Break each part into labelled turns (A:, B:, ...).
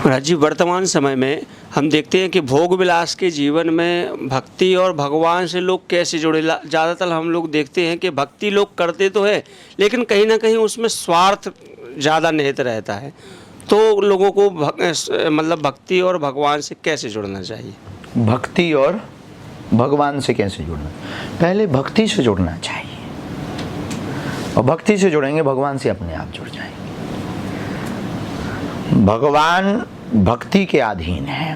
A: महाराज जी, वर्तमान समय में हम देखते हैं कि भोग विलास के जीवन में भक्ति और भगवान से लोग कैसे जुड़े। ज़्यादातर हम लोग देखते हैं कि भक्ति लोग करते तो है, लेकिन कहीं ना कहीं उसमें स्वार्थ ज़्यादा निहित रहता है। तो लोगों को मतलब भक्ति और भगवान से कैसे जुड़ना चाहिए?
B: भक्ति और भगवान से कैसे जुड़ना? पहले भक्ति से जुड़ना चाहिए, और भक्ति से जुड़ेंगे भगवान से अपने आप जुड़ जाएंगे। भगवान भक्ति के अधीन है।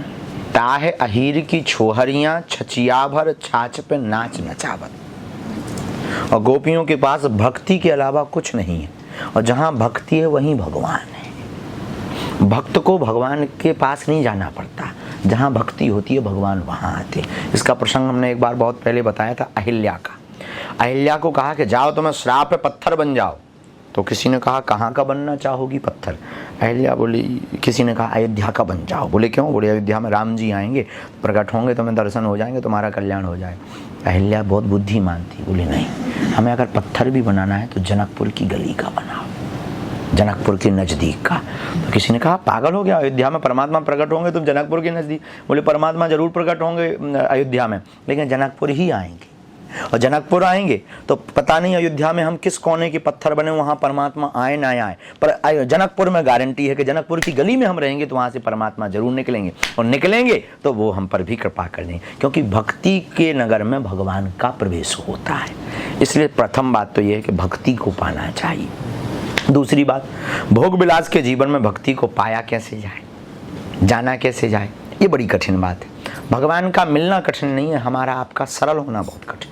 B: ताहे अहीर की छोहरियां छचिया भर छाछ पे नाच नचावत। और गोपियों के पास भक्ति के अलावा कुछ नहीं है, और जहां भक्ति है वहीं भगवान है। भक्त को भगवान के पास नहीं जाना पड़ता, जहां भक्ति होती है भगवान वहां आते हैं। इसका प्रसंग हमने एक बार बहुत पहले बताया था, अहिल्या का। अहिल्या को कहा कि जाओ तुम्हें श्राप पे पत्थर बन जाओ। तो किसी ने कहा कहाँ का बनना चाहोगी पत्थर? अहिल्या बोली, किसी ने कहा अयोध्या का बन जाओ। बोले क्यों? बोले अयोध्या में राम जी आएंगे, प्रकट होंगे, तुम्हें दर्शन हो जाएंगे, तुम्हारा कल्याण हो जाए। अहिल्या बहुत बुद्धिमान थी, बोली नहीं, हमें अगर पत्थर भी बनाना है तो जनकपुर की गली का बनाओ, जनकपुर के नज़दीक का। तो किसी ने कहा पागल हो गया, अयोध्या में परमात्मा प्रकट होंगे, तुम जनकपुर के नज़दीक? बोले परमात्मा जरूर प्रकट होंगे अयोध्या में, लेकिन जनकपुर ही आएंगे। और जनकपुर आएंगे तो पता नहीं अयोध्या में हम किस कोने के पत्थर बने, वहाँ परमात्मा आए ना आए, पर जनकपुर में गारंटी है कि जनकपुर की गली में हम रहेंगे तो वहाँ से परमात्मा जरूर निकलेंगे, और निकलेंगे तो वो हम पर भी कृपा कर देंगे, क्योंकि भक्ति के नगर में भगवान का प्रवेश होता है। इसलिए प्रथम बात तो ये है कि भक्ति को पाना चाहिए। दूसरी बात, भोग विलास के जीवन में भक्ति को पाया कैसे जाए, जाना कैसे जाए, ये बड़ी कठिन बात है। भगवान का मिलना कठिन नहीं है, हमारा आपका सरल होना बहुत कठिन।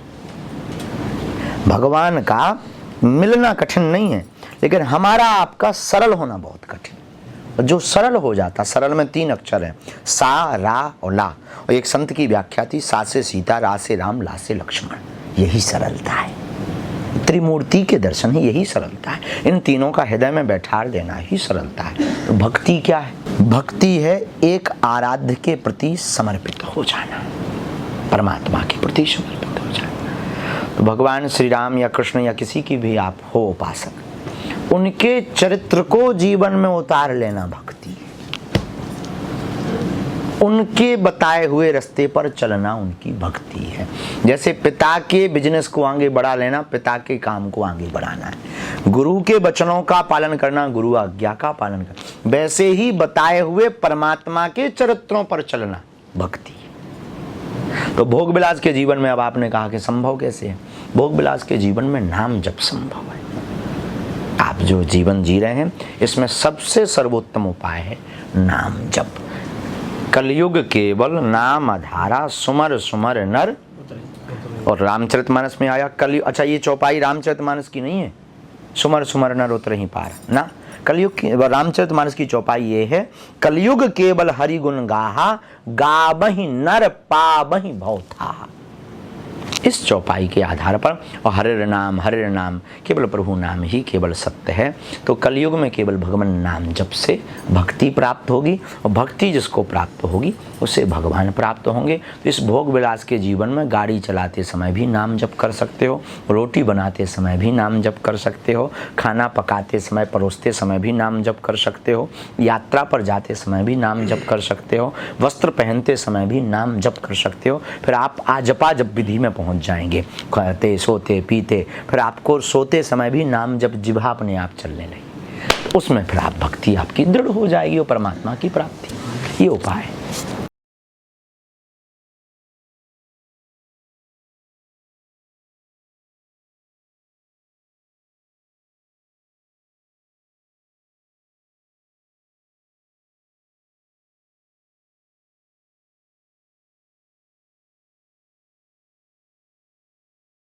B: भगवान का मिलना कठिन नहीं है, लेकिन हमारा आपका सरल होना बहुत कठिन। और जो सरल हो जाता, सरल में 3 अक्षर हैं, सा, रा और ला। और एक संत की व्याख्या थी, सा से सीता, रा से राम, ला से लक्ष्मण। यही सरलता है, त्रिमूर्ति के दर्शन ही यही सरलता है। इन तीनों का हृदय में बैठा देना ही सरलता है। तो भक्ति क्या है? भक्ति है एक आराध्य के प्रति समर्पित हो जाना, परमात्मा के प्रति समर्पित हो जाना। तो भगवान श्री राम या कृष्ण या किसी की भी आप हो उपासक, उनके चरित्र को जीवन में उतार लेना भक्ति, उनके बताए हुए रास्ते पर चलना उनकी भक्ति है। जैसे पिता के बिजनेस को आगे बढ़ा लेना, पिता के काम को आगे बढ़ाना है। गुरु के वचनों का पालन करना, गुरु आज्ञा का पालन करना। वैसे ही बताए हुए परमात्मा के चरित्रों पर चलना भक्ति। तो भोग विलास के जीवन में, अब आपने कहा कि संभव कैसे है? भोग विलास के जीवन में नाम जप संभव है। आप जो जीवन जी रहे हैं इसमें सबसे सर्वोत्तम उपाय है नाम जप। कलयुग केवल नाम आधारा, सुमर सुमर नर। और रामचरितमानस में आया कलयुग, अच्छा ये चौपाई रामचरितमानस की नहीं है, सुमर सुमर नर उतरहि पार ना। कलयुग की रामचरितमानस की चौपाई ये है, कलयुग केवल हरि गुण गाहा, गावहि नर पावहि भवथाहा। इस चौपाई के आधार पर, और हरे नाम केवल प्रभु नाम ही केवल सत्य है। तो कलयुग में केवल भगवान नाम जप से भक्ति प्राप्त होगी, और भक्ति जिसको प्राप्त होगी उससे भगवान प्राप्त होंगे। तो इस भोग विलास के जीवन में गाड़ी चलाते समय भी नाम जप कर सकते हो, रोटी बनाते समय भी नाम जप कर सकते हो, खाना पकाते समय परोसते समय भी नाम जप कर सकते हो, यात्रा पर जाते समय भी नाम जप कर सकते हो, वस्त्र पहनते समय भी नाम जप कर सकते हो। फिर आप आजपा जप विधि में पहुंच जाएंगे, खाते सोते पीते, फिर आपको सोते समय भी नाम जप जिह्वा अपने आप चलने लगी, उसमें फिर आप भक्ति आपकी दृढ़ हो जाएगी और परमात्मा की प्राप्ति। ये उपाय है।